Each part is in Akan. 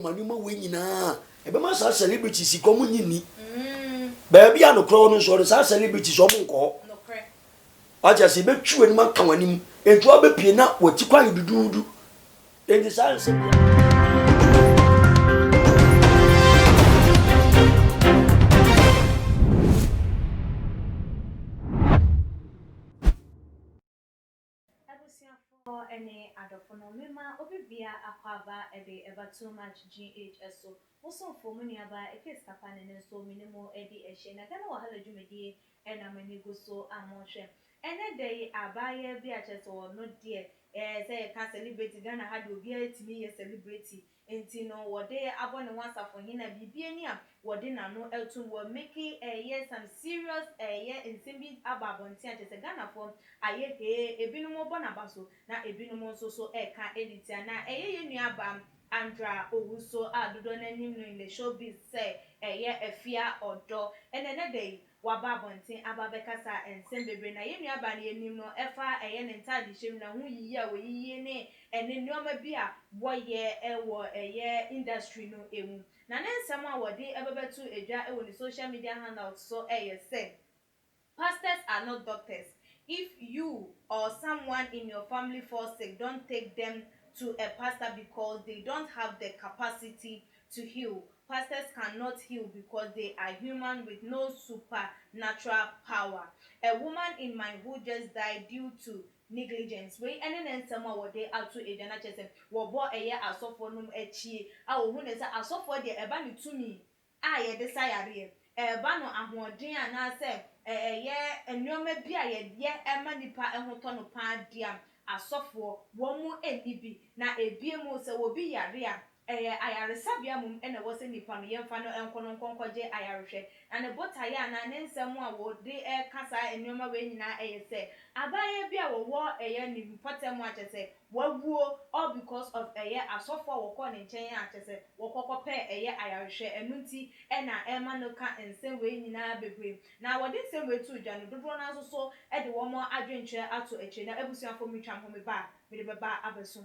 Manuma winina, a bemasa celebrity si communini. Baby, I no crown, so the celebrity so monko. I just see bet you and my common, and drop a peanut what you quite do. Then the silence. For any other phenomena, Obibia Aquaba, ever too much GHSO. Also, for many about a case capan and so minimal Eddie Eshin. I don't know how to do and I'm a go so I'm motion. And a day I buy a beaches or not dear, say a can celebrity, then I had to be to me a celebrity. And you know what they are going to once for him and be what didn't know to were making a year some serious a year in Simbi Ababon Theatre as a Ghana form. Aye, a binomo bonabaso, na a binomo so a can edit, na a near Andra Owuso Adodon in the showbiz say a year Efia Odo, and another day Wababontin Ababekasa and Sembe na ye nuabani enimno efa eye ntade hyem na hu yiye we yiye ne ene nneoma bia boye ewo eye industry no emu na nensem a wode ebebetu edwa ewo ni social media handouts so eye say pastors are not doctors. If you or someone in your family falls sick, don't take them to a pastor because they don't have the capacity to heal. Pastors cannot heal because they are human with no supernatural power. A woman in my hood just died due to negligence. We and then someone what they are to a jana chese. Wobo a year asofo num echi. Awo hu ne say asofo de eba ni to me. Ye desire eba no ahoden ana say ye enwoma bi a ye ema nipa ehoto no pa dia asofo wo mu enibi na ebiemu se wo bi yare a ayaresabia mum ena wo se nipa no yemfa no enkono nkonkoje ayarehwe na ne botaye ana ne nsem a wo de kasa enwoma we nyina se abaye bi a wo ni mpotemu a chese wawuo all because of asofo wo ko ne nchen a chese wo kokope ayarehwe enunti ena ema no ka nsem we nyina bebre na wo de nsem we tu dwa no dodo na so de wo mo adwenche ato eche na ebusuafo mitwa ho me ba me de beba abesom.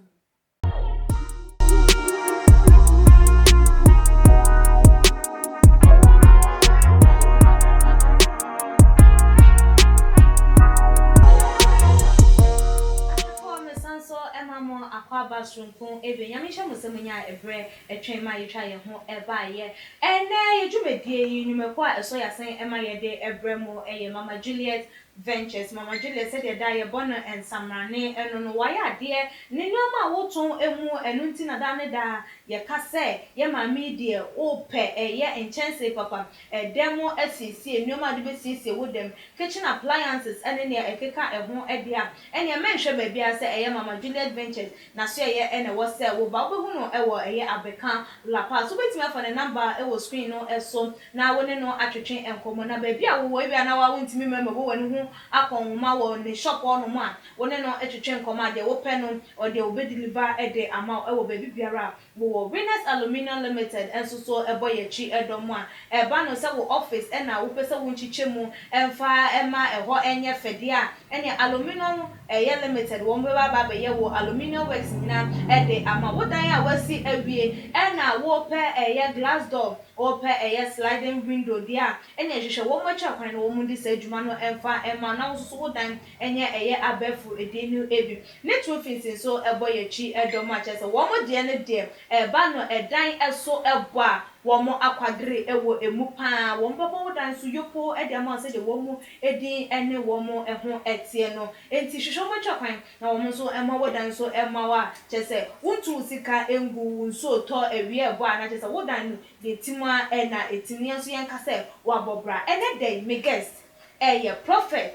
Akwaba sunfun ebe nyamisha musemanya ebre etwen ma yetwa ye ho eba ye ene yedwumedie yinwumekwa eso yasen ema ye de ebre mo eye Mama Juliet Ventures. Mama Juliet said ye da ye bono ensamrane eno no waye ade ne nyoma woton emu enunti na da ne da ye kase ye mami de ope eye enchense papa demo asisi nyoma de besisi wodem kitchen appliances ene ne ekeka eho ede a ene menhwe ba bia se eye Mama Juliet Ventures na so ye ene wo se wo ba obehu no ewo eye abeka la pa so betimi afa ne number ewo screen no eso na woni no atwetwe enkomo na ba bia wo bia na wa wontimi mema wo woni hu akonma wo ne shop ono mo a woni no atwetwe enkomo ade wo pe no o de obe deliver ede ama ewo ba bibiara wo Winners Aluminium Limited enso so ebo ye chi edomo a eba no se wo office ena wo pese wo nchichemu emfa ema eho enye fede a ene aluminium eye limited wo mbeba ba be ye wo aluminium works nyina ede ama wodan a wasi awie ena wo pe eye glass door wo pe eye sliding window dia ene hwehwe wo mocha kwan no wo mu di sa adwuma no emfa ema na wo so wodan enye eye abefu edenu ebi ne two things so ebo ye chi edomo a chese wo mo de ne de eba no edan eso ebo a wo mo akwadre ewo emu pa wo mpopo wodan so yopo ede ama se de wo mu edi ene wo mo eho etie no enti hwehwe mo chakwan na wo mo so ema wodan so ema wa chese wontu sika engu nso to ewie ebo a na chese wodan de timwa ena etimia so yanka se wo abobra ene dey me guest eye prophet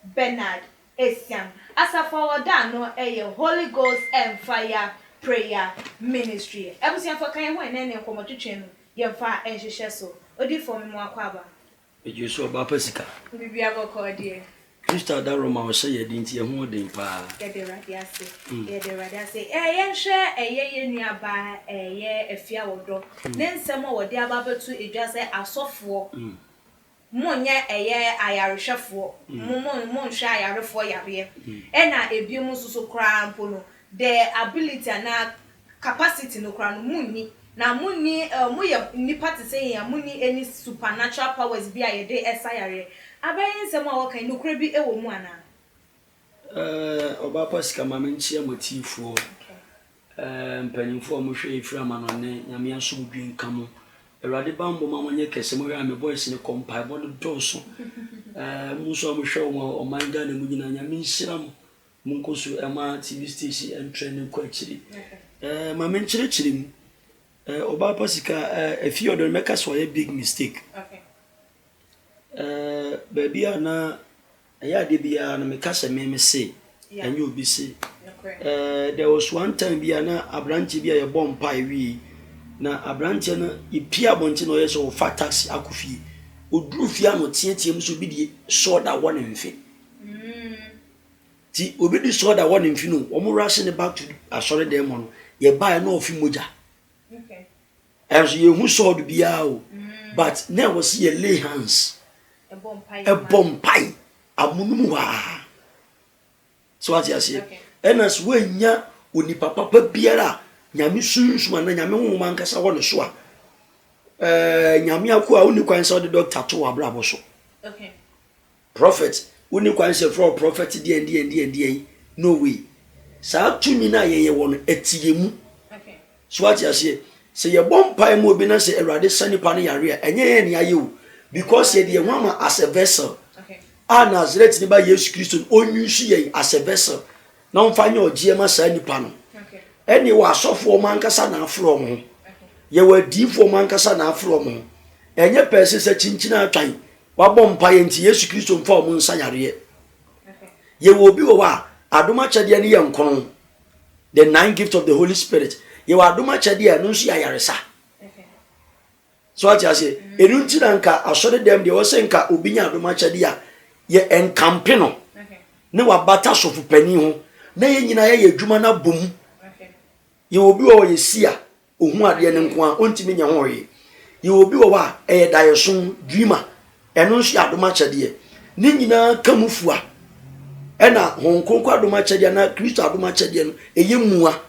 Bernard Esiam asafa wodan no eye Holy Ghost and Fire Prayer Ministry ebusia for kan ho ene ne nkomotwetwe no yemfa enhwehwe so odi for me mo akwaba Ejesu oba pasika bibia boko die Krista da Roma wo se ye dinti ye ho den pa ye de radiase yenhwe ye nuaba ye Efia Odo ne nsem wo de ababetu edwa se asofo monye ayarehwefo monhwe ayarefo yare ena ebiemu susu kra mpo no the ability na capacity no kra no munni na muni moye nipa te say ya muni any supernatural powers bi a ye de esayare abayin nsem a wokan nokura bi ewo mu ana oba pasika mamenchia motifo mpanimfo mo hwe efira manone nyame asomdwin kamo Erade bambo mama nye kese mo ya me boys ne kompa bo do doso muso mo hwe o manga ne mu nyina nyame nhira mo munkoso ema TV station entraining ko akiri mama nchire mu oba pasika Efia Odo meka so a big mistake baby ana ya de bia na meka se me say enye obi say there was one time bia na abranchi bia ye bom pai wi na abranchi na ipia bonti no yeso fa taxi akufi oduru fia no tietie mu so bi die soda won mfe ti obi di soda won mfe no omo rush ne back to asore dem no ye buy no ofi moja as ye hu soda bia o but now was ye lay hands a bom pai amunum wa so what you say enas we nya oni papa biara nyame sunsun na nyame nwoma nkasa wo ne so a nyame akwa oni kwan se the doctor to abrabo so prophet oni kwan se for prophet die no way sa tumi na ye wo no etiyemu so what you say se ye bompai mo bi na se Erade sanipa no yare a enye ye ne aye o because ye de nwama as a vessel Nazareth ni ba Yesu Kristo onyusu ye as a vessel na mfanya ogiema sa nipa no eni wa asofo mankasa na afro mo ye wa difo mankasa na afro mo enye pese se chinchina atwan wa bompa ye nti Yesu Kristo mfa mo nsa yare ye wo bi wo wa adoma chade ne ye nkon the nine gift of the Holy Spirit ye wa adoma chade no nsu ayaresa so ati ase enu nti na nka asore dem de wo se nka obinya adoma chade a ye enkampe no ne wa bata sofu pani ho na ye nyina ye adwuma na bom ye obi wo ye sia ohun ade ne nko a ontimi nya ho ye ye obi wo wa dayeson dreamer eno nso adoma chade ne nyina kamufua ena honkonko adoma chade na Kristo adoma chade no eye muwa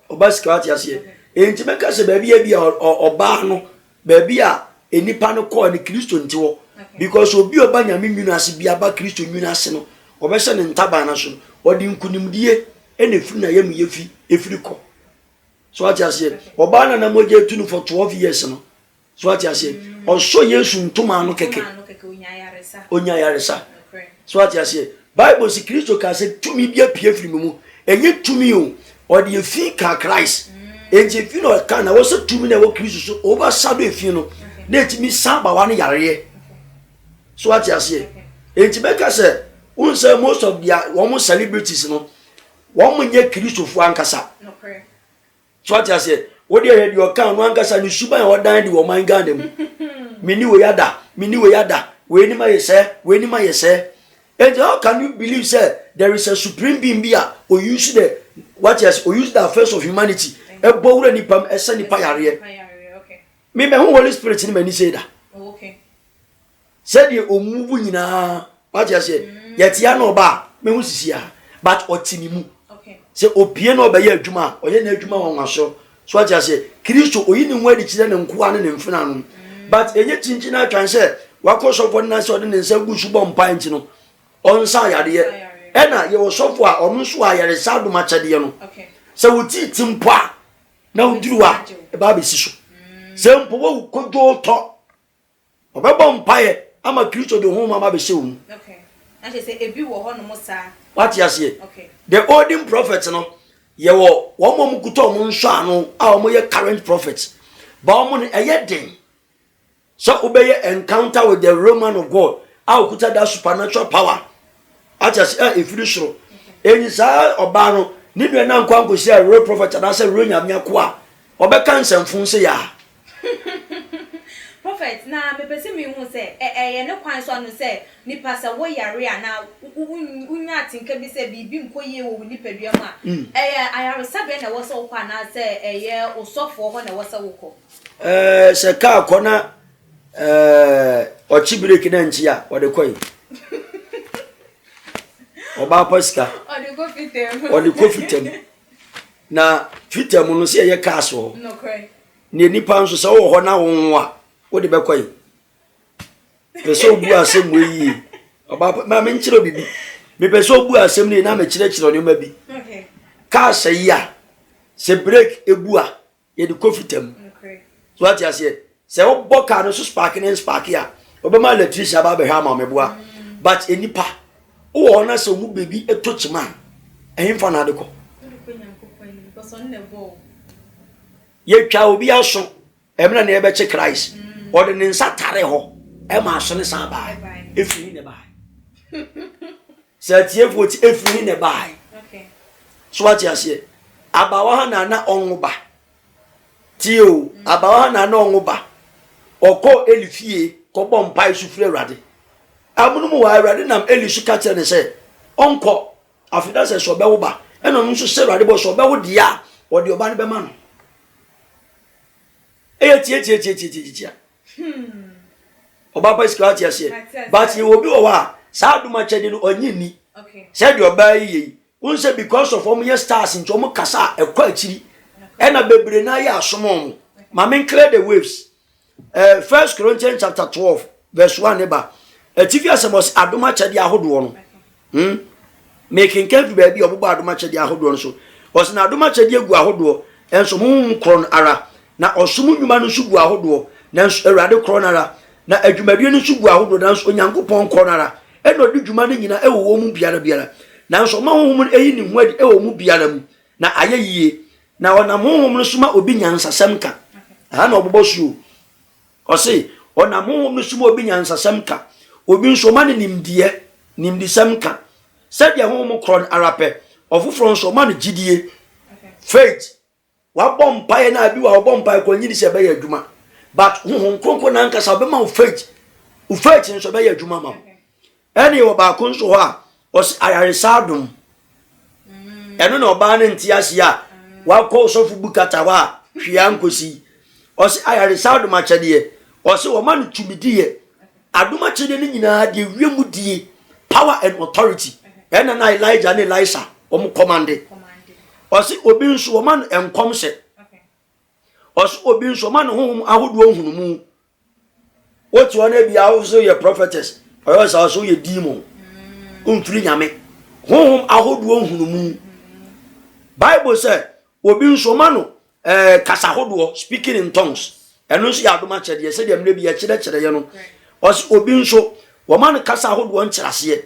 obasika ati ase enti meka se baabi ya bia oba no baabi a enipa no ko ne Kristo nti wo because obi oba nyame nwunu ase bia ba Kristo nwunu ase no obese ne ntaba na so odi nkunimdie ene firi na yam yefi efiri ko so ati ase oba na moje tunu for 12 years no so ati ase oso Yesu ntoma no keke onya yaresa so ati ase Bible si Kristo ka se tumi bia pie firi mu enye tumi o odi efi ka Christ enje fi no ka na wo se tumi na wo Kristo so over shadow efi no na etimi samba wa ne yareye so ati ase enje beka se unse most of their one celebrities no one nye Kristo fu ankasa no pray so ati ase wo de head your kan no ankasa ni suban wo dan di wo man gandem mini we yada we ni ma yese and how can you believe say there is a supreme being here or use the the affairs of humanity e bowura ni pam ese ni pa yare okay me Holy Spirit ni mani say that okay said the omuvu nyina what you say yet ya no ba me hu sisia but otimi mu okay say opie no ba ye adwuma oye na adwuma wanwaso so what you say Kristo oyi ni nwadi kire ne nkoa ne mfina no but enye chinchina atwan say wakoso for na say ode ne nsa gu subo mpa nti no onsa yade ena ye wo sofo a onu so ayare sadu machade no okay se wuti timpa na uduruwa e ba be siso se mpo wo kodo to obebo mpaye ama Kristo de ho mama be shewu okay na say ebi wo ho no mo sa what you say okay the olden prophets no ye wo mom kuto mo nso ano a mo ye current prophets ba mo no eye den so obeye encounter with the Roman of God a okuta that supernatural power ajas efiri soro enyi sa oba no ni nua na nkwa nkosi a real prophet na say real nyame akwa obeka nsemfun se ya prophet na mepese mi hu se ye ne kwan so no se ni pasa wo yare ana unya atinka bi se bibi nkoye wo ni padua ma ayare sabe na wo so kwa na se ye osofo ho na wo se wo ko se ka akona ochi break na nchi a wo de koi oba pasika odi ko fitem na fitem no se ye kaso no koi ne nipa nso se wo ho na wo a wo de bekoy peso bu asem we yi oba ma me nkyere bibi me peso bu asem ni na me kyere ne ma bi okay ka ya se break ebu a ye de kofitam okay so what you say se wo boka no so spark ya obema electrician ba be ha ma meboa but enipa wo na se mu bebi etochima ehimfa na de ko ye twa obi aso emna na ebe che Christ ode ne nsa tare ho e ma aso ne san ba efiri ne ba se tie fo ti efiri ne ba okay so what you say abawa ha na onwuba tio abawa ha na onwuba oko elifie ko bom pai su fure Awurade amunum wa Awurade nam elisu ka kire ne se onko afida se so be wo ba eno nso se Awurade bo so be wo dia ode oba ne be ma no tie oba pa iska tia se but you will be owa sa duma chede no onyini okay se de oba yi unse because of omo stars nti omo kasa ekwa akiri ena bebre na ya asomo ma men clear the waves 1 Corinthians chapter 12 verse 1 eba Efia semos aduma chede ahodo no making kevu ba bi obobo aduma chede ahodo no so was na aduma chede egu ahodo enso mu kron ara na osumu nwuma no sugu ahodo na Awurade kron ara na adwumadie no sugu ahodo na onyankopon kron ara eno de dwuma no nyina ewo mu biara na nso ma honhom eyi ni hwadi ewo mu biara mu na ayeyie na ona honhom no suma obi nyansasem ka aha na obobo su o se ona honhom no suma obi nyansasem ka obi nso ma ne nimdisem ka sadia honhom kron arape ofufro nso ma ne gidie faith wa bompae na abi wa bompae ko nyini se be ya adwuma but honhom kronkron na nkasa be ma faith nso be ya adwuma ma eni wo ba ko nso ho a os ayaresadum eno na oba ne ntiase a wa ko sofu bukata wa hwia nkosi os ayaresadum achede os wo ma no tumidie aduma chede ni nyina de wiemu die power and authority ena na Elijah na Elisha omo commande os obi nso wo ma no enkomse os obi nso ma no honhom ahodo ohunumu what one e bia wo so ye prophetess or so ye demon umfiri nyame honhom ahodo ohunumu Bible say obi nso ma no kasa ahodo speaking in tongues eno nso ya adoma chede se de mre bi ya chede ye no os obi nso wo ma no kasa ahodo nkyerase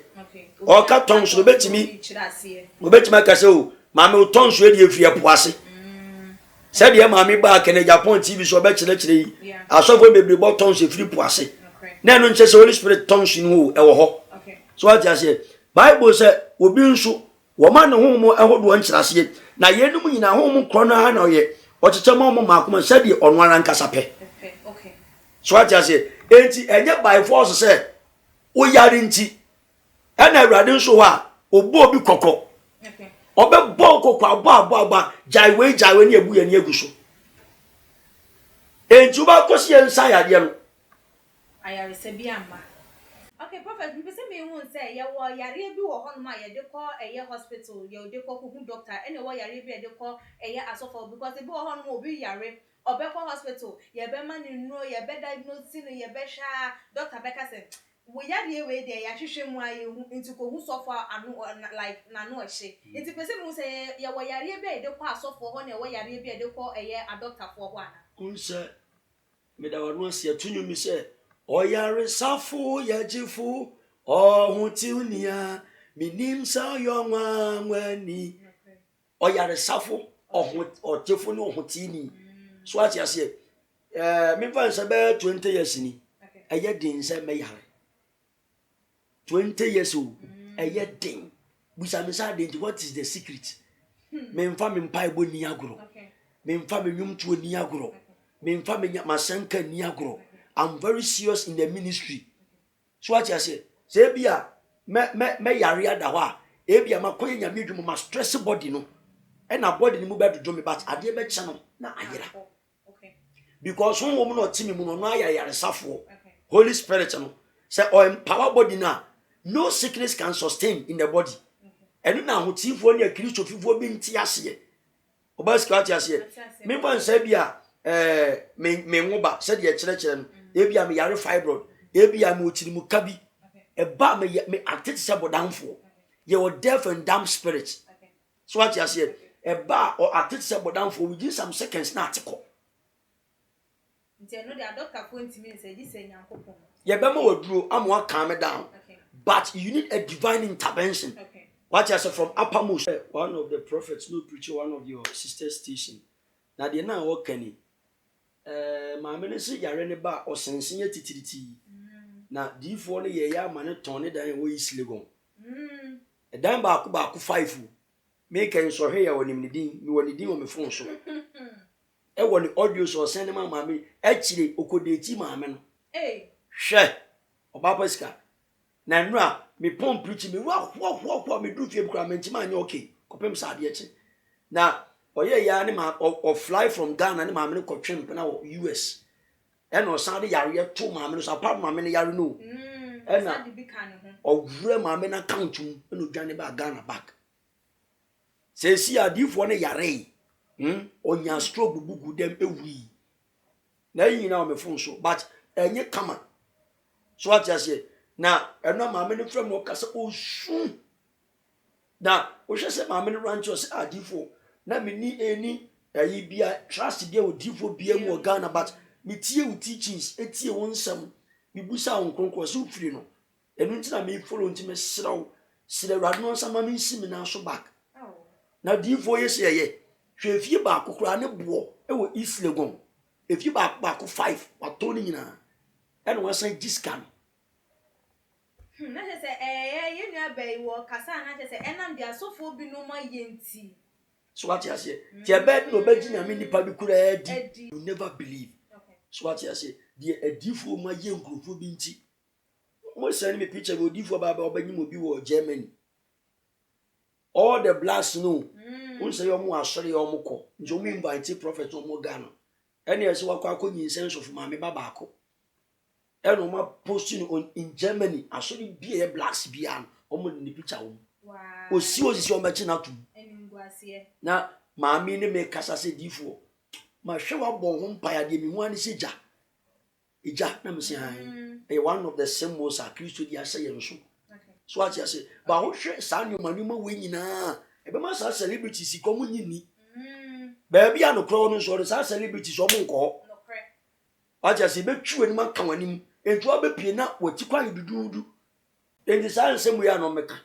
o ka tongues no betimi kasa o ma me tongues e de Efia poase se de ma me ba kene Japan TV so be chede asofo bebre bo tongues e free poase na eno nche se Holy Spirit tongues ni ho e wo ho so what you say Bible say obi nso wo ma ne honhom ahodo nkyerase na yenum nyina honhom krono ha na oye o cheche ma mo makoma se de ono ara nkasa pe okay so what you say enti enye by force say o yare nti ena Awurade nso ha obo obi kokko okay obe bo kokko abo jaiwe ni ebu ye ni eguso enti ba kosi ensa ya de no ayare se bi amba. Okay, Prophet, me say me won say ye wo yare bi wo hono ma ye de ko hospital, ye de ko ku doctor, ene wo yare bi ye de ko asofo because e bi wo hono obi yare, obekọ hospital, ye be man no, ye be diagnose no, ye be sha doctor be ka say we yare we dey ya hwehwe mu aye into ko hu sofo anu like na no ehye. Into person mu say ye wo yare bi ye de ko asofo ho na wo yare bi ye de ko a doctor for ho ana. Unse me da wanu ase atunyu mi say oyare safo yajifu ohutiunia minimsa yonwa nwani oyare safo ojefu ni ohutini so ati ase me fa nse be 20 years ni eye din se me yare 20 years old eye din busa me sa din what is the secret me mfa me mpa ebo ni agoro me mfa me nwumtuo ni agoro me mfa me masenka ni agoro I'm very serious in the ministry. So what you say? Say bia me yare da ho a e bia makoye nyame dwum ma stress body no. E na body ni mu be dodo me but ade be che no na ayera. Okay. Because won wo mu no timi mu no ayare safo. Holy Spirit no. Say o empower body na no sickness can sustain in the body. Enu na hotifo ni akristo fifo bi nti ase. Obaski what you say? Me ban say bia me ngoba said ye chere no ebia me yare fibroid ebia me ochirimu kabi eba me atete se bodanfo ye were deaf and dumb spirits. So what you say eba or atete se bodanfo within some seconds na ateko nti no the doctor phone to me say this nyankopon ye be ma waduro amwa calm me down. But you need a divine intervention. What you say from uppermost. One of the prophets no preacher one of your sister station na de na wo kani maame ne se yare ne ba osensen ye titiriti na difo ne ye ya mane ton ne dan wo Islegon dan ba ko 5 make en so hwe ya wonim ne din mi woni din wo me fon so e woni audio so sen ne maame e kire okodechi maame no hwe oba pasika na nura me pom preach me wa me do fie bukra me ntima anya okay kopem sa de echi na oye ya ne ma o fly from Ghana ne ma me ko twem na US e no sa de yare to ma me so apart ma me yare no e na de bi kan ho o vure ma me na account mu e no dwane ba Ghana back se si adifo ne yare onya stroke bugu dem ewi na yin na o me fun so but enye kama so what you say na eno ma me ne frem o kasa o su na o hwese ma me ne rancho se adifo na me ni eni ayi bia trust bia odifo bia mu Ghana but me tie u teachings etie won nsam me busa won kronkro so firi no enu ntina me follow ntime siraw sira radno nsam ma me nsi me na so back na difo ye se ye hwe fie ba kokora ne bo e wo Islegon efie ba 5 wato ni nyina eno wasan discount na se ye nua bai wo kasa na se enam dia sofo bi no ma yenti so what you say the bed no be ginya me nipa bi kura edi you never believe so what you say the edifo ma ye nkrofo bi nti mo send me picture of edifo ba obanyim obi wo Germany all the blacks no won say yo mo asori yo mo ko njo me invite prophet mo Ghana ene ese wakwa akonyi sense of ma me baba ako eno ma posting on in Germany asori bi e blacks bi an omo ni picture wo o si o ma chi na tu na maami ne me kasa se difo ma hwe wa bon ho mpa ya de mi hu ani se ija na me se han one of the symbols a Christo dia say yen so what you say ba ho hwe sa nyoma we nyina e be ma sa celebrities ko mu nyini ba bia no kro no so sa celebrities o mu nko what you say be twu ani ma kan wanim entu obepie na wati kwa dududu endi sa nsem ya no meka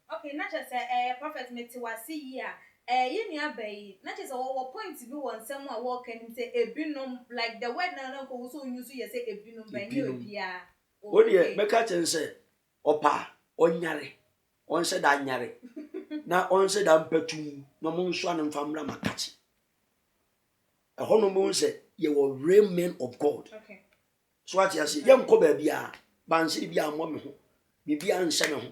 okay na just prophet meti wasi yi a ye nua bai na just wo point bi won nsem a wo kan say ebinom like the word na ko so use ye say ebinom bai ni obia o de meka chen say opa onyare on say da nyare na on say da mpatu no mo nso an mfamra makachi hono mo say ye were real men of God. Okay. So what you say ye nko ba bia ban say bia mo me ho bibia nse me ho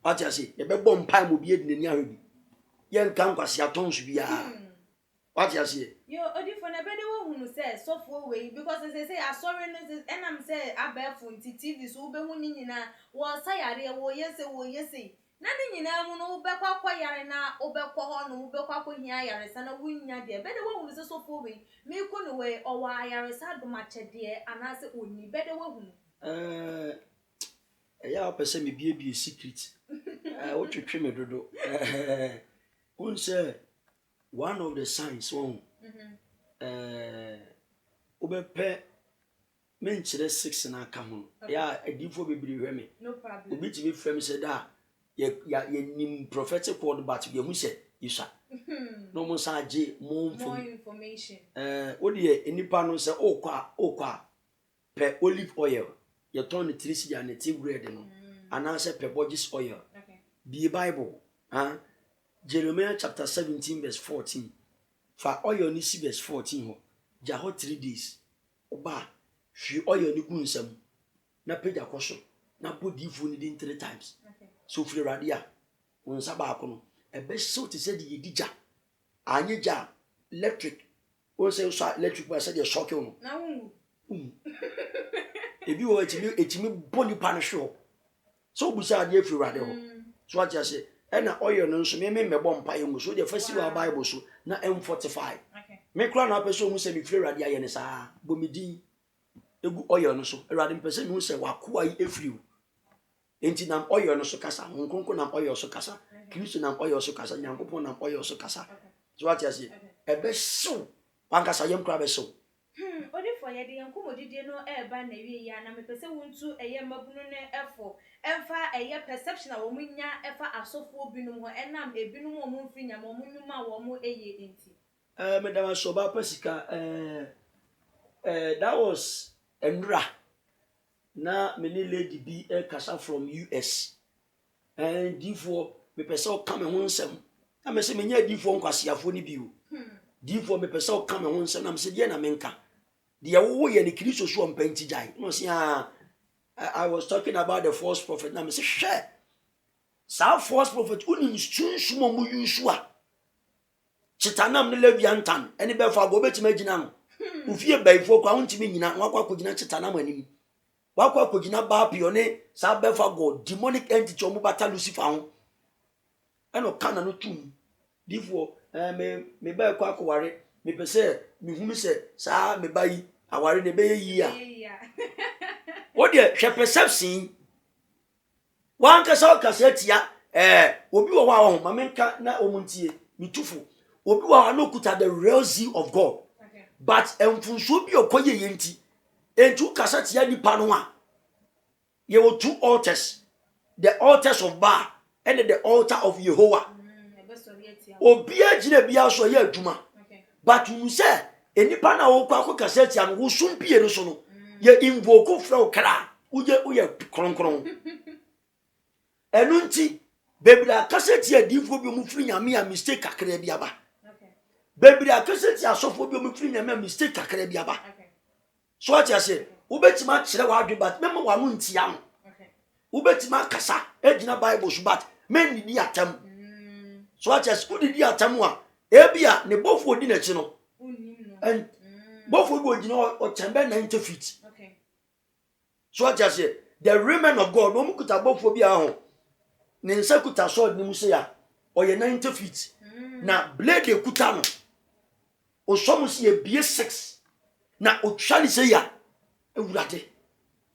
what you say ye be bom pai mo bia dinani ahwe yen kan kwase atonsu bia what you say yo odifo na be de wo hunu say sofo we because they say asori no enam say abefo nti TV so be hu nyina wo sayare wo yese na ni nyina mu no be kwakwa yare na obekọ ho no be kwakwa hia yare sa na wunya de be de wo hunu say sofo we me ko no we o wa yare sa do ma chede anase oni be de wo hunu ya pese me bie secret o twetwe me dodo un say one of the signs one obepe menchire 6 na aka ho ya edifo bebiri hwe me no problem obi ti be frame say da ya nim prophetic word but ye hu say isa no mo sa age more information odi enipa no say okwa pe olive oil ye turn the 3 cedi and tea bread no anase pe bodges oil the Bible Jeremiah chapter 17 verse 14 fa oil ni si verse 14 ho ja ho 3 days oba hwi oil ni gunsam na page akoso na body fu ni din 3 times so firi radia won sa ba akono e be so te se di yedija anye ja electric won say so electric ba say dey shock you no na wu ebi wo etimi boni pa no hwe so busa ade firi radia ho so what you say na oil no nso me mebo mpa yemu so the festival Bible so na M45 me kura na person hu se me firi rade aye ne saa bomidin egu oil no so erade person hu se wakoa yi efiri enti nam oil no so kasa nkonko nam oil so kasa kristo nam oil so kasa nyankopon nam oil so kasa so what you say ebe so wan kasa yem kura be so odi for ye de yanko modide no eba na wie ya na me pese wontu eye mabunu ne efo emfa eye perception a wo munya efa asofo obinum ho enam ebinum o mu mfiri nyam o munyuma wo mu eye enti madam Soba Pesika, that was Endra. Na many lady be a casa from US. And therefore, me person come and some. I may say, me near D4 Cassia for the view. D4 me person come and some. I'm saying, Yena Menka. The away and the Christo show on painted die. No, see, I was talking about the false prophet. Now, I say, share. Some false prophet, only is true, Sumo Yusua. Chitanam ne leviantan ene be fa go betima gina no ufie baifo kwa untimi nyina wakwa kogina chitanam anim wakwa kogina ba pione sa be fa go demonic entity omu bata Lucifer ho eno kana no tum difo me ba kwa akware me pese me humi se sa me bayi aware ne be yi a wo de hwe perception wan ka sa ka se tia obi wo wa ho mamenka na omuntie mitufu obi wa no kuta the real zeal of God. Okay. But enfunso bi okoye yenti entu kasati ya nipa no a ye were two altars, the altars of Baal and the altar of Jehovah. Obi agina bia so ye adwuma. But you say enipa na wo kwa kasati ya no wo sumpie no so no ye invoke from kra uye kronkron enunti bebra kasati ya difo bi mu firi nyame ya mistake akra bia ba. Baby, I can't say asofo bi o me free na mistake kakra bia ba. So what you say? Ubetima kire wa adwe but memo wa no ntia no. Ubetima kasa ejina Bible so but men didi atam. So what you say? Udidi atam a ebia ne bofo odi na chi no. And bofo bi ogina o chembe 90 feet. Okay. So what you say? The women of God no mukuta bofo bi a ho. Ne nsa kuta sword ni mu se ya. Oye 90 feet. Na blade ekuta no. O some see a B6 na o twali say ya ewurade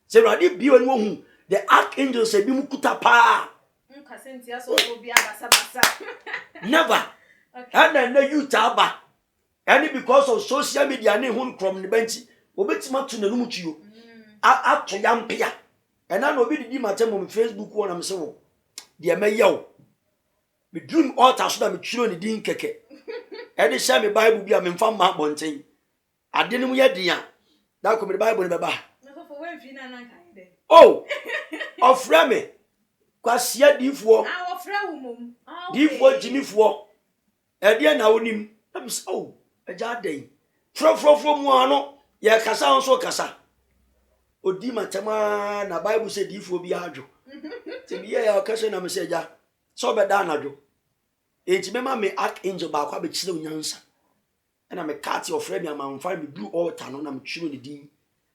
say ewurade bi onu hu the archangel say bi mu kuta pa nka sentia so obi abasa basa never and na you taba and because of social media na hu from the bench obetima to na numu tuyo ato yampia and na obi didi matem on Facebook won am say wo de mayew me dream altar so da me twiro ne din keke edi share me Bible bia me mfa ma bonten ade ne mu ye dia da ko me Bible ne beba no for when fina na kan de oh ofra me kwasia difo ofra wo mom difo jimifo ede na wonim am say oh eja den fro mu ano ye kasa so kasa odi matema na Bible say difo bi adwo te bi ya kasa na me say eja so be da na adwo enti mema me archangel ba kwa be kire onyansa na me cat your friend me amamfa me blue altar no na me kire ne din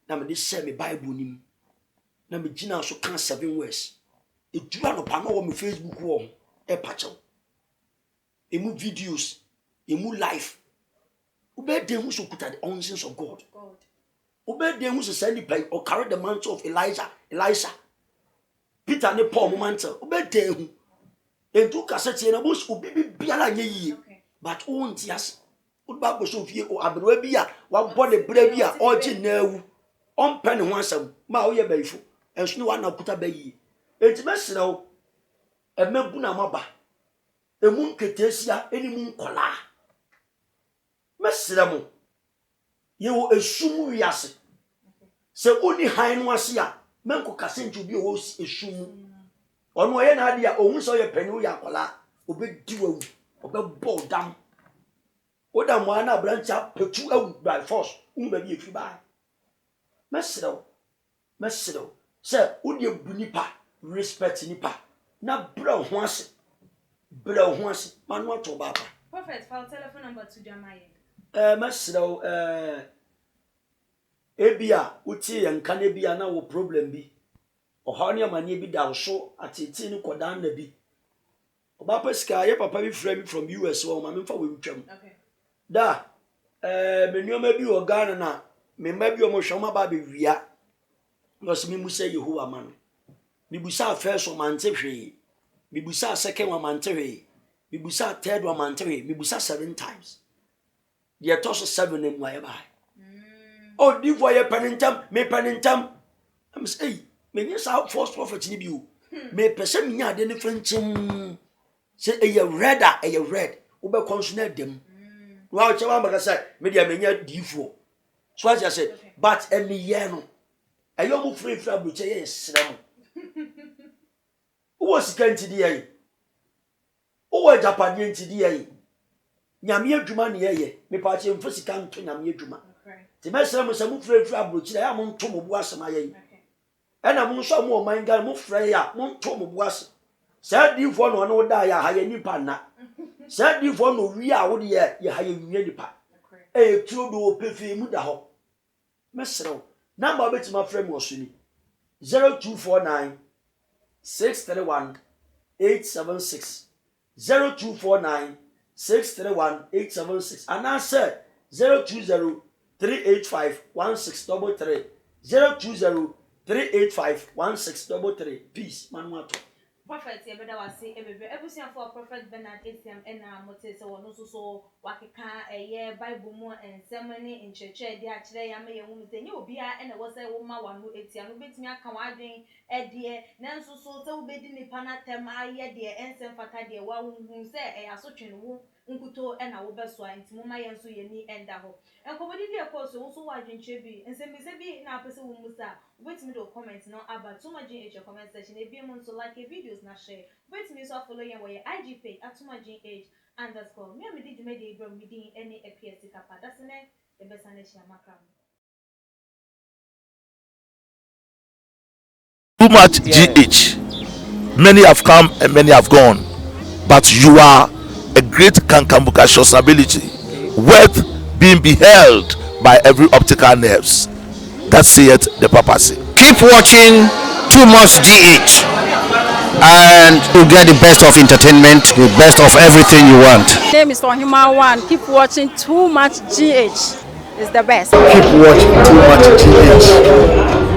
na me de share me Bible nim na me gina so kan 7 words edura no pa no wo me Facebook wo e pacho emu videos emu live ube de hu so kuta the unsins of God ube de hu so send play or carry the mantle of Elijah Peter ne Paul mantle ube de hu entu kasete na bus obi biara nye yie but won tias udba go so fie o abrewa bi a wa bo ne bra bi a oje na awu on pe ne ho asam ma wo ye baifo enso ne wa na kuta bayi enti mesere wo emebu na maba emu nketesia eni mu nkola mesere mo ye wo esum wiase se oni han no ase a menko kasente obi o esum onu ye na ade a ohun so ye panu ya akola obedi wawu obebọ dam odam wa na brancha petu awu by force ba bi efi ba mesrew se odi ebu nipa respect nipa na bra ho ase manu ato baba prophet file telephone number to jamaye mesrew ebia uti yanka na bia na wo problem bi ohani amani bi da so atete ni kodan na bi oba pesika ye papa bi frame from US wo ma memfa we twam okay da me nyoma bi o Ghana na me ma bi o mo hwoma ba be wia no se me musa Yehowa ma no me busa first o mante hwe me busa second o mante hwe me busa third o mante hwe me busa 7 times ye toss 7 em wa ye ba oh di for ye panintam me panintam am say me nya sa false prophet ni bi o me pese me nya de ne frenchim say e red wo be consume dem wow chewa maka say me dia me nya difo so as I said but emi ye no ayo mu free abroche ye srem wo sika ntidi ye wo Japan ntidi ye nyame adwuma ne ye me pa che mfo sika nto nyame adwuma ti me srem se mu free abroche ya mo nto mo bu asema ye ena mo nso mo man gal mo free ya mo nto mo bu asema say difo no no da ya ha ye nipa na say difo no wi a wo de ye ha ye wi nipa tuo do pefi mu da ho mesrew number beti ma frame was ni 0249 631 876 0249 631 876 and answer 020 385 1633 020 385 1633 peace manuato Prophet Yabeda was say everything for Prophet Bernard ATM and Motesa or no so Wakaka a year Bible more and ceremony in church. They actually am a woman saying you'll be and was a woman one who ATM bit me a cawadring a dear Nanso so bidding the Panatema ye dear and San Fatadia one who say a such Unkuto and our best wine to Mumma and Suyani and Daho. And comedy of course also watching Chevy and send me say now person who musa wait me to comment no about too much in your comment section a be months so like a videos na share wait me so follow your way IG page at too much age _ me did you made a meeting any APS capa that's the name the best nation macram too much GH. Many have come and many have gone, but you are a great Kankamuka ability, worth being beheld by every optical nerves. That saith the papacy. Keep watching Too Much GH, and you'll get the best of entertainment, the best of everything you want. My name is Human One. Keep watching Too Much GH. It's the best. Keep watching Too Much GH.